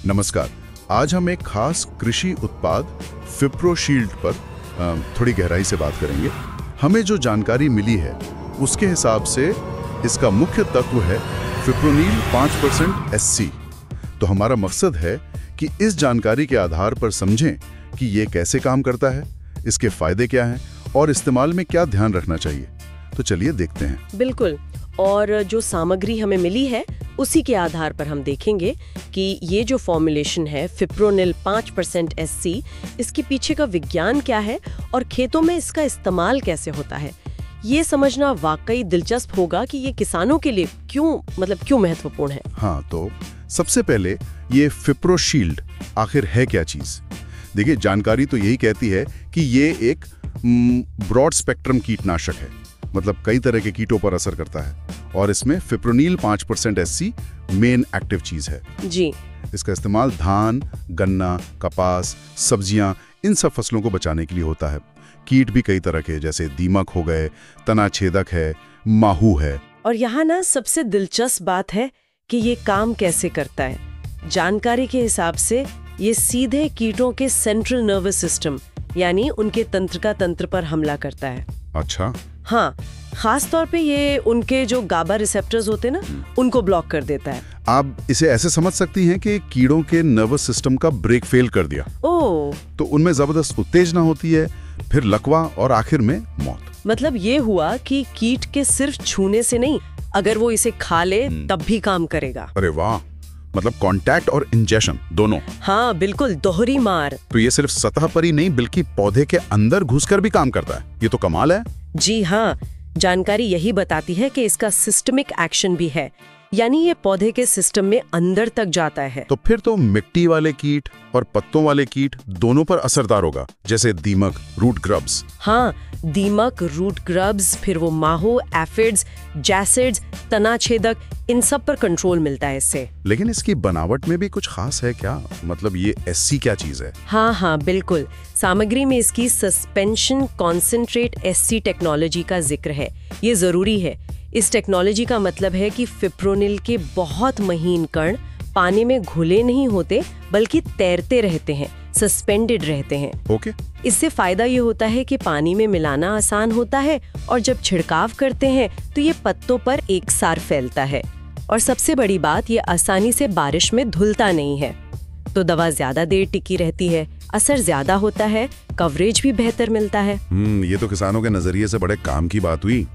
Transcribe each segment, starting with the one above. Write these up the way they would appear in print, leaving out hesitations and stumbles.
नमस्कार। आज हम एक खास कृषि उत्पाद फिप्रोशील्ड पर थोड़ी गहराई से बात करेंगे। हमें जो जानकारी मिली है उसके हिसाब से इसका मुख्य तत्व है फिप्रोनिल 5% SC। तो हमारा मकसद है कि इस जानकारी के आधार पर समझें कि ये कैसे काम करता है, इसके फायदे क्या हैं और इस्तेमाल में क्या ध्यान रखना चाहिए। तो चलिए देखते हैं। बिल्कुल, और जो सामग्री हमें मिली है उसी के आधार पर हम देखेंगे कि ये जो फॉर्मुलेशन है फिप्रोनिल 5% SC, इसके पीछे का विज्ञान क्या है और खेतों में इसका इस्तेमाल कैसे होता है। ये समझना वाकई दिलचस्प होगा कि ये किसानों के लिए क्यों महत्वपूर्ण है। हाँ, तो सबसे पहले ये फिप्रोशील्ड आखिर है क्या चीज। देखिए, जानकारी तो यही कहती है कि ये एक ब्रॉड स्पेक्ट्रम कीटनाशक है, मतलब कई तरह के कीटों पर असर करता है और इसमें फिप्रोनिल 5% SC मेन एक्टिव चीज है जी। इसका इस्तेमाल धान, गन्ना, कपास, सब्जियां, इन सब फसलों को बचाने के लिए होता है। कीट भी कई तरह के, जैसे दीमक हो गए, तना छेदक है, माहू है। और यहाँ ना सबसे दिलचस्प बात है कि ये काम कैसे करता है। जानकारी के हिसाब से ये सीधे कीटों के सेंट्रल नर्वस सिस्टम यानी उनके तंत्रिका तंत्र पर हमला करता है। अच्छा। हाँ, खास तौर पे ये उनके जो गाबा रिसेप्टर्स होते हैं ना, उनको ब्लॉक कर देता है। आप इसे ऐसे समझ सकती हैं कि कीड़ों के नर्वस सिस्टम का ब्रेक फेल कर दिया। ओह, तो उनमें जबरदस्त उत्तेजना होती है, फिर लकवा और आखिर में मौत। मतलब ये हुआ कि कीट के सिर्फ छूने से नहीं, अगर वो इसे खा ले तब भी काम करेगा। अरे वाह, मतलब कांटेक्ट और इंजेक्शन दोनों। हाँ बिल्कुल, दोहरी मार। तो ये सिर्फ सतह पर ही नहीं बल्कि पौधे के अंदर घुसकर भी काम करता है। ये तो कमाल है। जी हाँ, जानकारी यही बताती है कि इसका सिस्टमिक एक्शन भी है, यानी ये पौधे के सिस्टम में अंदर तक जाता है। तो फिर तो मिट्टी वाले कीट और पत्तों वाले कीट दोनों पर असरदार होगा, जैसे दीमक, रूट ग्रब्स। हाँ, दीमक, रूट ग्रब्स, फिर वो माहो, एफिड्स, जैसिड्स, तना छेदक, इन सब पर कंट्रोल मिलता है इससे। लेकिन इसकी बनावट में भी कुछ खास है क्या? मतलब ये SC क्या चीज है? हाँ बिल्कुल, सामग्री में इसकी सस्पेंशन कॉन्सेंट्रेट SC टेक्नोलॉजी का जिक्र है। ये जरूरी है। इस टेक्नोलॉजी का मतलब है कि फिप्रोनिल के बहुत महीन कण पानी में घुले नहीं होते बल्कि तैरते रहते हैं, सस्पेंडेड रहते हैं। ओके। इससे फायदा ये होता है कि पानी में मिलाना आसान होता है और जब छिड़काव करते हैं तो ये पत्तों पर एक सार फैलता है। और सबसे बड़ी बात, ये आसानी से बारिश में धुलता नहीं है, तो दवा ज्यादा देर टिकी रहती है, असर ज्यादा होता है, कवरेज भी बेहतर मिलता है। ये तो किसानों के नजरिए से बड़े काम की बात हुई।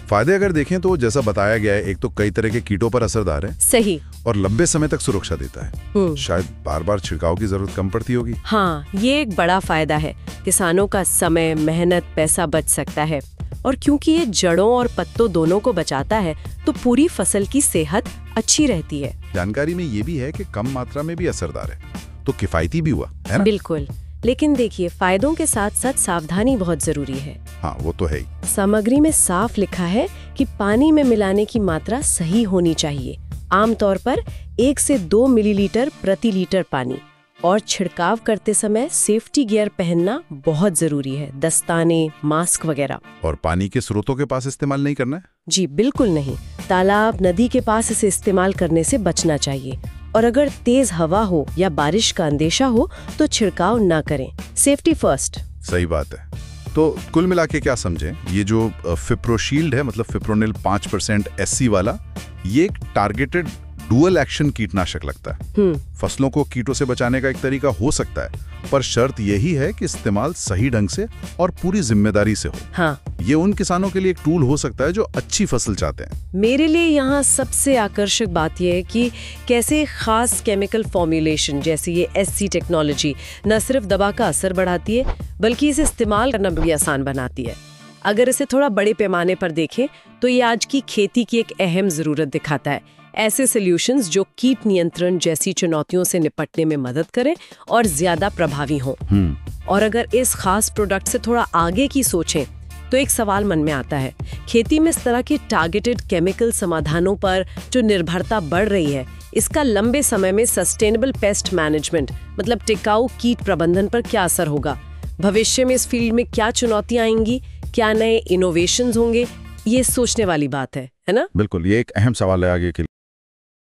फायदे अगर देखें तो जैसा बताया गया है, एक तो कई तरह के कीटों पर असरदार है, सही, और लंबे समय तक सुरक्षा देता है। शायद बार बार छिड़काव की जरूरत कम पड़ती होगी। हाँ, ये एक बड़ा फायदा है। किसानों का समय, मेहनत, पैसा बच सकता है। और क्योंकि ये जड़ों और पत्तों दोनों को बचाता है तो पूरी फसल की सेहत अच्छी रहती है। जानकारी में ये भी है कि कम मात्रा में भी असरदार है, तो किफायती भी हुआ है ना? बिल्कुल, लेकिन देखिए, फायदों के साथ साथ सावधानी बहुत जरूरी है। हाँ, वो तो है ही। सामग्री में साफ लिखा है कि पानी में मिलाने की मात्रा सही होनी चाहिए, आमतौर पर 1 से 2 मिलीलीटर प्रति लीटर पानी। और छिड़काव करते समय सेफ्टी गियर पहनना बहुत जरूरी है, दस्ताने, मास्क वगैरह। और पानी के स्रोतों के पास इस्तेमाल नहीं करना है? जी बिल्कुल नहीं, तालाब, नदी के पास इसे इस्तेमाल करने से बचना चाहिए। और अगर तेज हवा हो या बारिश का अंदेशा हो तो छिड़काव ना करें। Safety first. सही बात है। तो कुल मिला के क्या समझें, ये जो फिप्रोशील्ड है, मतलब फिप्रोनिल 5% SC वाला, ये एक टारगेटेड डुअल एक्शन कीटनाशक लगता है। फसलों को कीटों से बचाने का एक तरीका हो सकता है, पर शर्त यही है कि इस्तेमाल सही ढंग से और पूरी जिम्मेदारी से हो। हाँ, ये उन किसानों के लिए एक टूल हो सकता है जो अच्छी फसल चाहते हैं। मेरे लिए यहाँ सबसे आकर्षक बात यह है कि कैसे खास केमिकल फॉर्मुलेशन जैसे ये SC टेक्नोलॉजी न सिर्फ दवा का असर बढ़ाती है बल्कि इसे इस्तेमाल करना भी आसान बनाती है। अगर इसे थोड़ा बड़े पैमाने पर देखें तो ये आज की खेती की एक अहम जरूरत दिखाता है। ऐसे सॉल्यूशंस जो कीट नियंत्रण जैसी चुनौतियों से निपटने में मदद करें और ज्यादा प्रभावी हों। और अगर इस खास प्रोडक्ट से थोड़ा आगे की सोचें तो एक सवाल मन में आता है, खेती में इस तरह के टारगेटेड केमिकल समाधानों पर जो निर्भरता बढ़ रही है, इसका लंबे समय में सस्टेनेबल पेस्ट मैनेजमेंट मतलब टिकाऊ कीट प्रबंधन पर क्या असर होगा? भविष्य में इस फील्ड में क्या चुनौतियां आएंगी? क्या नए इनोवेशंस होंगे? ये सोचने वाली बात है ना? बिल्कुल, ये एक अहम सवाल है आगे के लिए।